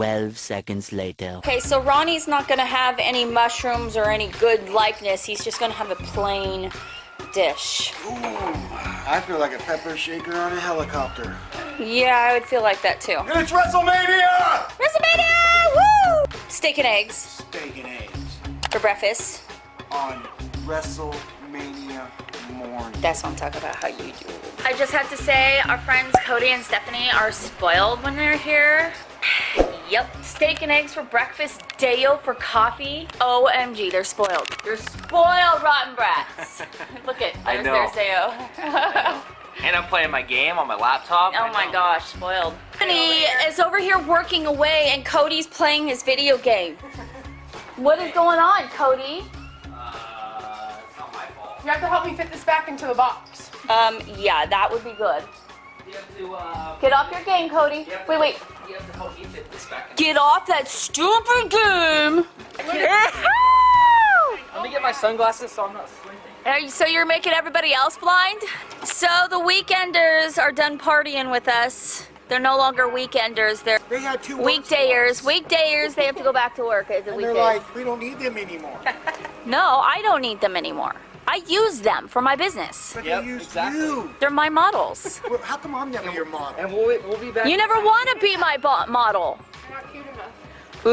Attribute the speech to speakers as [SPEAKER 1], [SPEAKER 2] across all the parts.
[SPEAKER 1] 12 seconds later.
[SPEAKER 2] Okay, so Ronnie's not gonna have any mushrooms or any good likeness. He's just gonna have a plain dish.
[SPEAKER 3] Ooh, I feel like a pepper shaker on a helicopter.
[SPEAKER 2] Yeah, I would feel like that too.
[SPEAKER 3] And it's WrestleMania!
[SPEAKER 2] WrestleMania! Woo! Steak and eggs
[SPEAKER 3] Steak and eggs
[SPEAKER 2] for breakfast.
[SPEAKER 3] on WrestleMania morning.
[SPEAKER 2] That's what I'm talking about, how you do. I just have to say, our friends Cody and Stephanie are spoiled when they're here. Yep, steak and eggs for breakfast, Deo for coffee. OMG, they're spoiled. They're spoiled, rotten brats. Look at, there's Deo.
[SPEAKER 4] And I'm playing my game on my laptop.
[SPEAKER 2] Oh my gosh, spoiled. Stephanie is over here working away and Cody's playing his video game. What is going on, Cody?
[SPEAKER 4] It's not my fault.
[SPEAKER 5] You have to help me fit this back into the box.
[SPEAKER 2] Yeah, that would be good.
[SPEAKER 4] You have to,
[SPEAKER 2] Get off your game, Cody. Wait.
[SPEAKER 4] You have to help me fit this back in.
[SPEAKER 2] Get off that stupid game!
[SPEAKER 4] Let me get my sunglasses so I'm not squinting.
[SPEAKER 2] So you're making everybody else blind? So the weekenders are done partying with us. They're no longer weekenders. They're
[SPEAKER 3] They had 2
[SPEAKER 2] weekdayers. Weekdayers, they have to go back to work as a
[SPEAKER 3] And
[SPEAKER 2] weekday.
[SPEAKER 3] they're like, we don't need them anymore.
[SPEAKER 2] No, I don't need them anymore. I use them for my business.
[SPEAKER 3] But
[SPEAKER 4] Yep,
[SPEAKER 3] they used
[SPEAKER 4] exactly.
[SPEAKER 3] you.
[SPEAKER 2] They're my models.
[SPEAKER 3] Well, how come I'm never your model?
[SPEAKER 4] And we'll be back.
[SPEAKER 2] You never want to be my model.
[SPEAKER 5] You're not cute enough.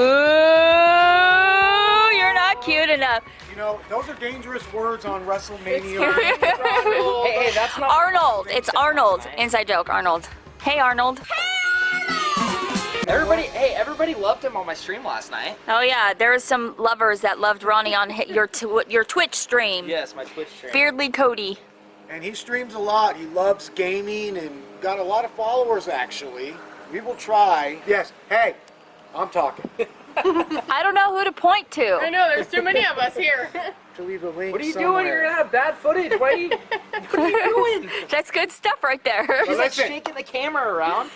[SPEAKER 2] Ooh, you're not cute enough.
[SPEAKER 3] You know, those are dangerous words on WrestleMania.
[SPEAKER 4] Hey, that's not
[SPEAKER 2] Arnold. It's Arnold. Inside joke, Arnold. Hey, Arnold.
[SPEAKER 4] Everybody loved him on my stream last night.
[SPEAKER 2] Oh yeah, there was some lovers that loved Ronnie on your Twitch stream.
[SPEAKER 4] Yes, my Twitch stream.
[SPEAKER 2] Beardly Cody.
[SPEAKER 3] And he streams a lot. He loves gaming and got a lot of followers, actually. We will try. Yes, hey, I'm talking.
[SPEAKER 2] I don't know who to point to.
[SPEAKER 5] I know, there's too many of us here.
[SPEAKER 3] To leave a link
[SPEAKER 4] What are you
[SPEAKER 3] somewhere.
[SPEAKER 4] doing? You're gonna have bad footage. What are you doing?
[SPEAKER 2] That's good stuff right there.
[SPEAKER 4] He's like
[SPEAKER 3] Listen.
[SPEAKER 4] shaking the camera around.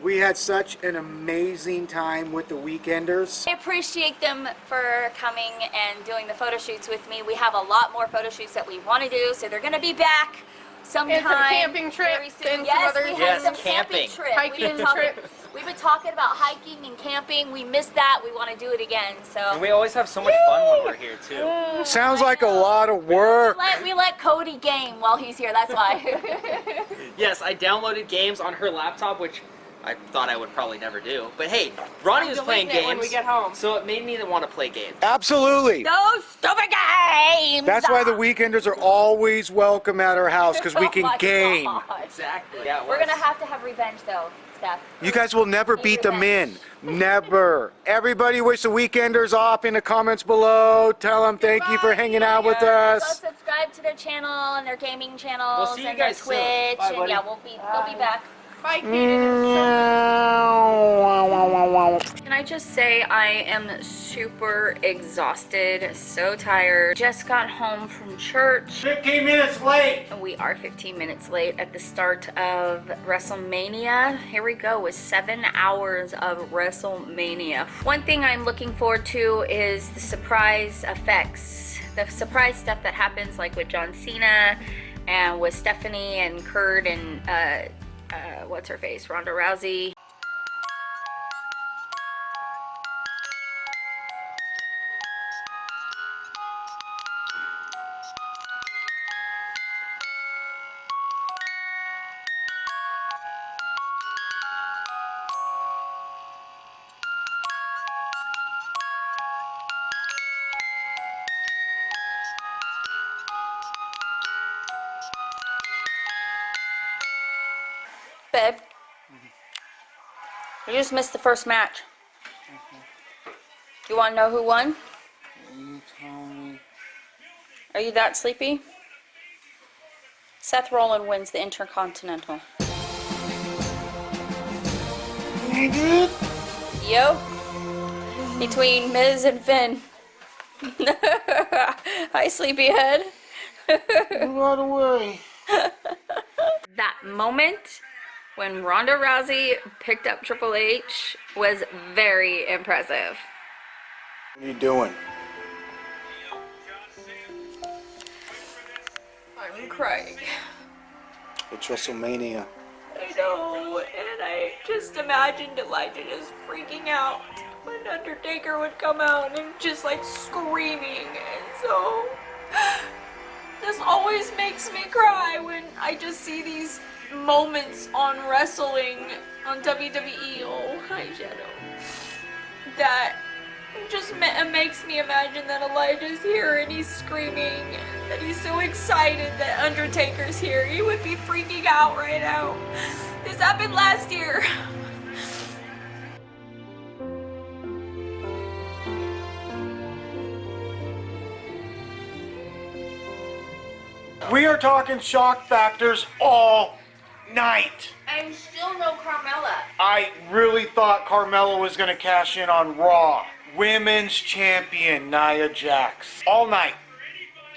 [SPEAKER 3] We had such an amazing time with the Weekenders.
[SPEAKER 2] I appreciate them for coming and doing the photo shoots with me. We have a lot more photo shoots that we want to do, so they're going to be back sometime.
[SPEAKER 5] And some camping
[SPEAKER 2] very
[SPEAKER 5] trips
[SPEAKER 2] soon.
[SPEAKER 5] and
[SPEAKER 2] Yes,
[SPEAKER 5] some other
[SPEAKER 2] we have
[SPEAKER 4] Yes,
[SPEAKER 2] some
[SPEAKER 4] camping.
[SPEAKER 2] trip.
[SPEAKER 5] Hiking trips.
[SPEAKER 2] We've been talking about hiking and camping. We missed that. We want to do it again. So
[SPEAKER 4] And we always have so much fun when we're here too.
[SPEAKER 3] Sounds like a lot of work.
[SPEAKER 2] we let Cody game while he's here. That's why.
[SPEAKER 4] Yes, I downloaded games on her laptop, which I thought I would probably never do. But hey, Ronnie was playing
[SPEAKER 5] deleting it
[SPEAKER 4] games,
[SPEAKER 5] when we get home.
[SPEAKER 4] so it made me want to play games.
[SPEAKER 3] Absolutely.
[SPEAKER 2] Those stupid games.
[SPEAKER 3] That's why the Weekenders are always welcome at our house, because we
[SPEAKER 2] Oh
[SPEAKER 3] can
[SPEAKER 2] my
[SPEAKER 3] game.
[SPEAKER 2] God.
[SPEAKER 4] Exactly. Yeah, it
[SPEAKER 2] We're
[SPEAKER 4] was.
[SPEAKER 2] gonna have to have revenge though, Steph.
[SPEAKER 3] You guys will never beat them in. Never. Everybody wish the Weekenders off in the comments below. Tell them thank you for hanging out with
[SPEAKER 2] Go
[SPEAKER 3] us.
[SPEAKER 2] subscribe to their channel and their gaming channels
[SPEAKER 4] We'll see you
[SPEAKER 2] and their
[SPEAKER 4] guys soon.
[SPEAKER 2] Twitch.
[SPEAKER 4] Bye,
[SPEAKER 2] And
[SPEAKER 4] buddy.
[SPEAKER 2] yeah, they'll be back.
[SPEAKER 5] Bye, Kayden.
[SPEAKER 2] Can I just say I am super exhausted, so tired. Just got home from church.
[SPEAKER 3] 15 minutes late.
[SPEAKER 2] We are 15 minutes late at the start of WrestleMania. Here we go with 7 hours of WrestleMania. One thing I'm looking forward to is the surprise effects. The surprise stuff that happens like with John Cena and with Stephanie and Kurt and what's her face? Ronda Rousey. Babe, you just missed the first match. You want to know who won? Are you that sleepy? Seth Rollins wins the Intercontinental. Yo, between Miz and Finn. Hi, sleepyhead.
[SPEAKER 3] Right away.
[SPEAKER 2] That moment when Ronda Rousey picked up Triple H was very impressive.
[SPEAKER 3] What are you doing?
[SPEAKER 2] I'm crying.
[SPEAKER 3] It's WrestleMania.
[SPEAKER 2] I know, and I just imagined Elijah just freaking out when Undertaker would come out and just like screaming, and so this always makes me cry when I just see these moments on wrestling on WWE. Oh, hi Shadow. That just makes me imagine that Elijah's here and he's screaming, that he's so excited that Undertaker's here. He would be freaking out right now. This happened last year.
[SPEAKER 3] We are talking shock factors all night.
[SPEAKER 2] And still no Carmella.
[SPEAKER 3] I really thought Carmella was going to cash in on Raw. Women's champion Nia Jax. All night.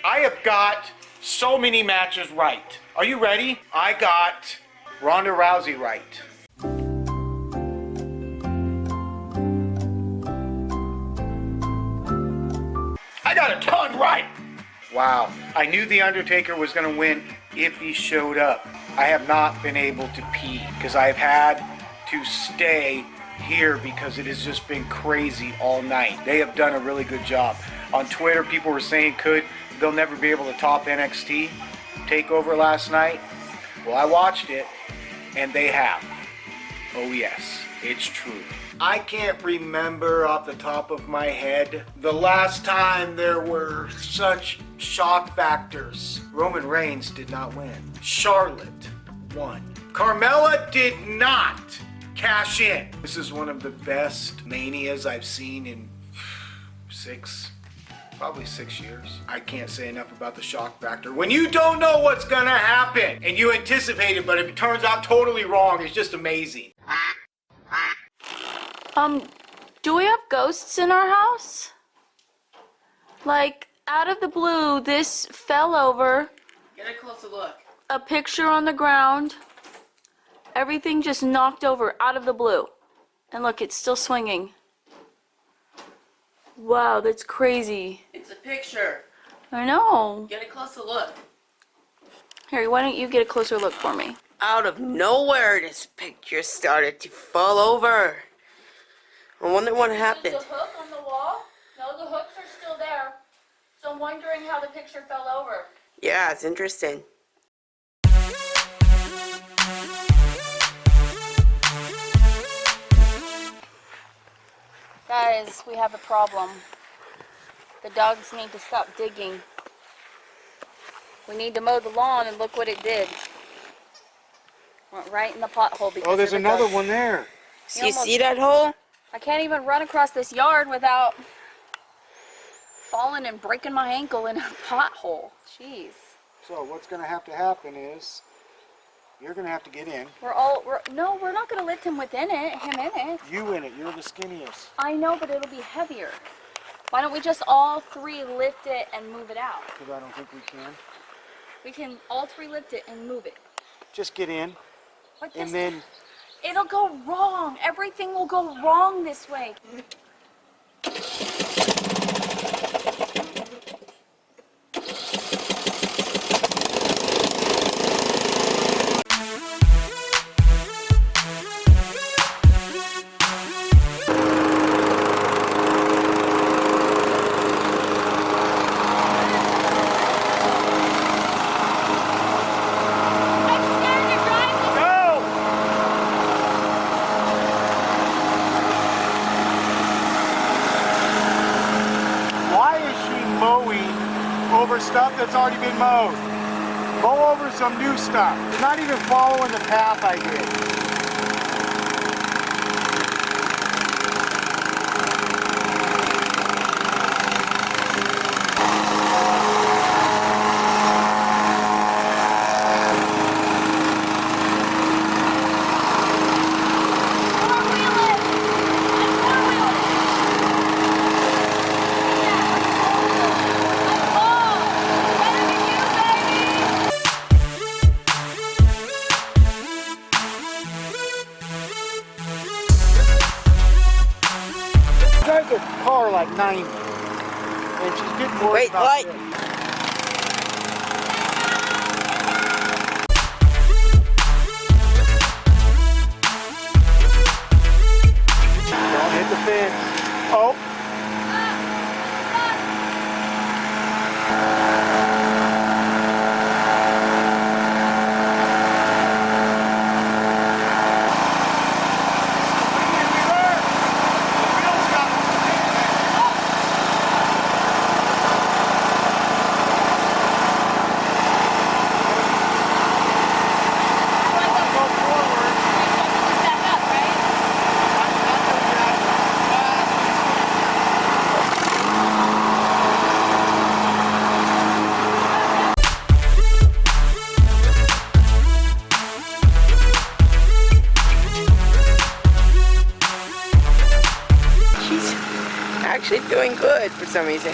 [SPEAKER 3] I have got so many matches right. Are you ready? I got Ronda Rousey right. I got a ton right. Wow. I knew The Undertaker was going to win if he showed up. I have not been able to pee because I have had to stay here because it has just been crazy all night. They have done a really good job. On Twitter, people were saying they'll never be able to top NXT TakeOver last night. Well, I watched it, and they have. Oh yes, it's true. I can't remember off the top of my head the last time there were such shock factors. Roman Reigns did not win. Charlotte won. Carmella did not cash in. This is one of the best Manias I've seen in probably 6 years. I can't say enough about the shock factor. When you don't know what's gonna happen and you anticipate it, but it turns out totally wrong, it's just amazing.
[SPEAKER 2] Do we have ghosts in our house? Like, out of the blue, this fell over.
[SPEAKER 5] Get a closer look.
[SPEAKER 2] A picture on the ground. Everything just knocked over out of the blue. And look, it's still swinging. Wow, that's crazy.
[SPEAKER 5] It's a picture.
[SPEAKER 2] I know.
[SPEAKER 5] Get a closer look.
[SPEAKER 2] Harry, why don't you get a closer look for me?
[SPEAKER 1] Out of nowhere, this picture started to fall over. I wonder what happened.
[SPEAKER 2] Is the hook on the wall? No, the hooks are still there. So I'm wondering how the picture fell over.
[SPEAKER 1] Yeah, it's interesting.
[SPEAKER 2] Guys, we have a problem. The dogs need to stop digging. We need to mow the lawn, and look what it did. Went right in the pothole because
[SPEAKER 3] Oh, there's
[SPEAKER 2] of the
[SPEAKER 3] another
[SPEAKER 2] dogs.
[SPEAKER 3] one there.
[SPEAKER 1] Do you see that hole?
[SPEAKER 2] I can't even run across this yard without falling and breaking my ankle in a pothole. Jeez.
[SPEAKER 3] So what's going to happen is you're going to have to get in.
[SPEAKER 2] No, we're not going to lift him him in it.
[SPEAKER 3] You in it. You're the skinniest.
[SPEAKER 2] I know, but it'll be heavier. Why don't we just all three lift it and move it out?
[SPEAKER 3] Because I don't think we can.
[SPEAKER 2] We can all three lift it and move it.
[SPEAKER 3] Just get in,
[SPEAKER 2] But
[SPEAKER 3] and then
[SPEAKER 2] it'll go wrong. Everything will go wrong this way.
[SPEAKER 3] stuff that's already been mowed. Mow over some new stuff. It's not even following the path I did. Drives a car like 90, and she's getting worried
[SPEAKER 1] Wait,
[SPEAKER 3] about
[SPEAKER 1] what?
[SPEAKER 3] this.
[SPEAKER 1] actually doing good for some reason.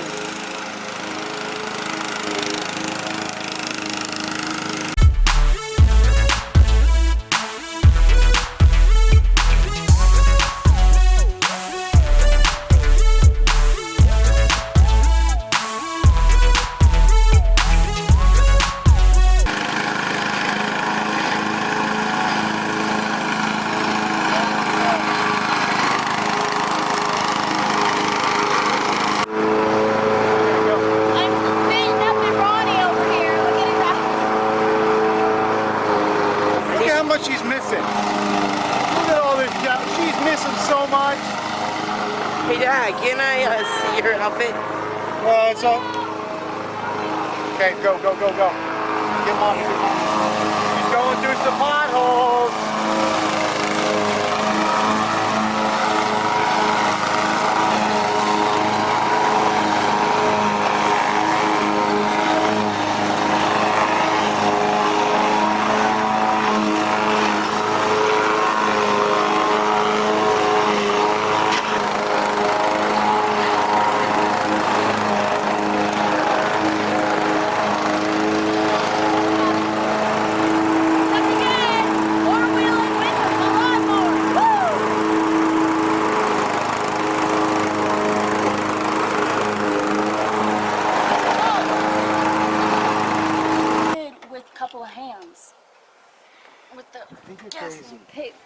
[SPEAKER 3] She's missing. Look at all this stuff. She's missing so much.
[SPEAKER 1] Hey Dad, can I see your outfit?
[SPEAKER 3] It's all... Okay, go. Get Mommy. She's going through some potholes.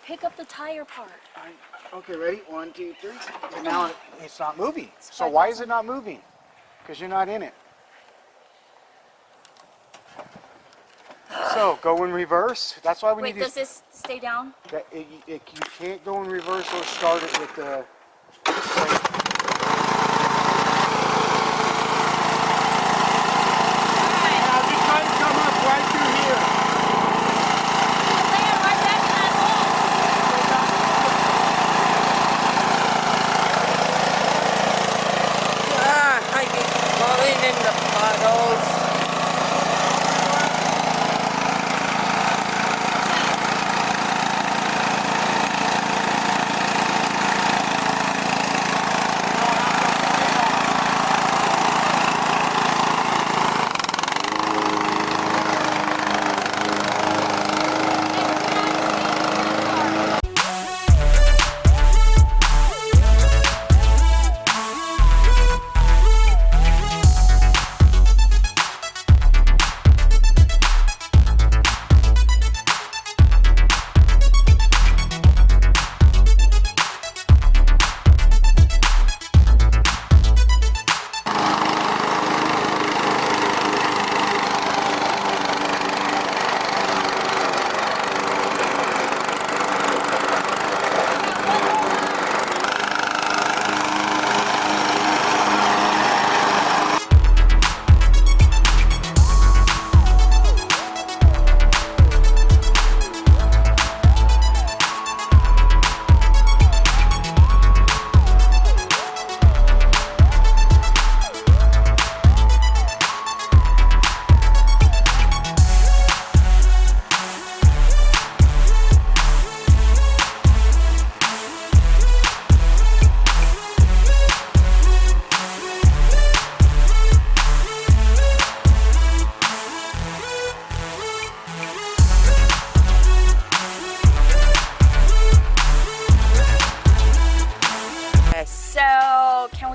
[SPEAKER 2] Pick up the tire part.
[SPEAKER 3] Okay, ready? 1, 2, 3. And now it's not moving. So why is it not moving? Because you're not in it. So go in reverse. That's why we need to.
[SPEAKER 2] Wait, does this stay down?
[SPEAKER 3] You can't go in reverse or start it with the. Now just try to come up right through here.
[SPEAKER 2] Land right back in that hole.
[SPEAKER 1] I get falling in the puddles.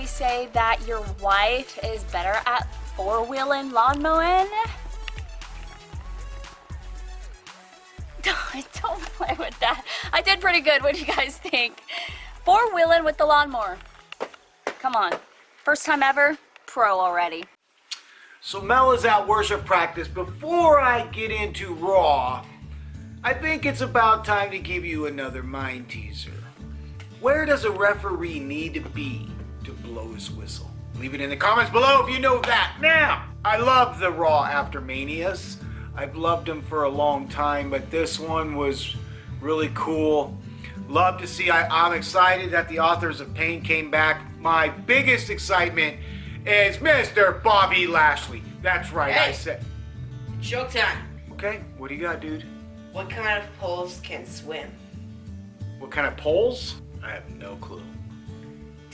[SPEAKER 2] Say that your wife is better at four-wheeling lawn mowing? Don't play with that. I did pretty good. What do you guys think? Four-wheeling with the lawnmower. Come on. First time ever, pro already.
[SPEAKER 3] So Mel is at worship practice. Before I get into Raw, I think it's about time to give you another mind teaser. Where does a referee need to be to blow his whistle? Leave it in the comments below if you know that. Now, I love the Raw After Manias. I've loved them for a long time, but this one was really cool. Love to see. I'm excited that the Authors of Pain came back. My biggest excitement is Mr. Bobby Lashley. That's right,
[SPEAKER 1] Hey.
[SPEAKER 3] I said.
[SPEAKER 1] Showtime.
[SPEAKER 3] Okay, what do you got, dude?
[SPEAKER 1] What kind of poles can swim?
[SPEAKER 3] What kind of poles? I have no clue.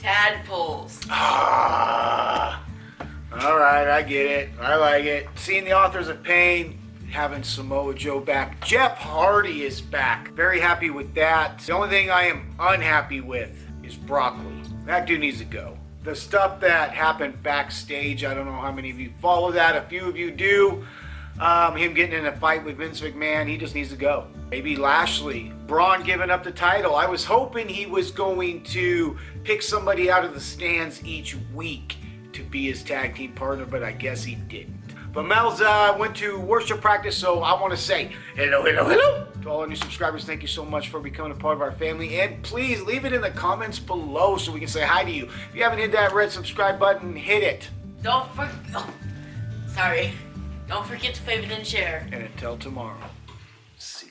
[SPEAKER 5] Tadpoles.
[SPEAKER 3] Ah. All right, I get it. I like it. Seeing the Authors of Pain, having Samoa Joe back. Jeff Hardy is back. Very happy with that. The only thing I am unhappy with is Broccoli. That dude needs to go. The stuff that happened backstage, I don't know how many of you follow that. A few of you do. Him getting in a fight with Vince McMahon, he just needs to go. Maybe Lashley. Braun giving up the title. I was hoping he was going to pick somebody out of the stands each week to be his tag team partner, but I guess he didn't. But Mel's went to worship practice, so I want to say hello to all our new subscribers. Thank you so much for becoming a part of our family, and please leave it in the comments below so we can say hi to you. If you haven't hit that red subscribe button, hit it.
[SPEAKER 5] Don't forget to favorite and share.
[SPEAKER 3] And until tomorrow, see you.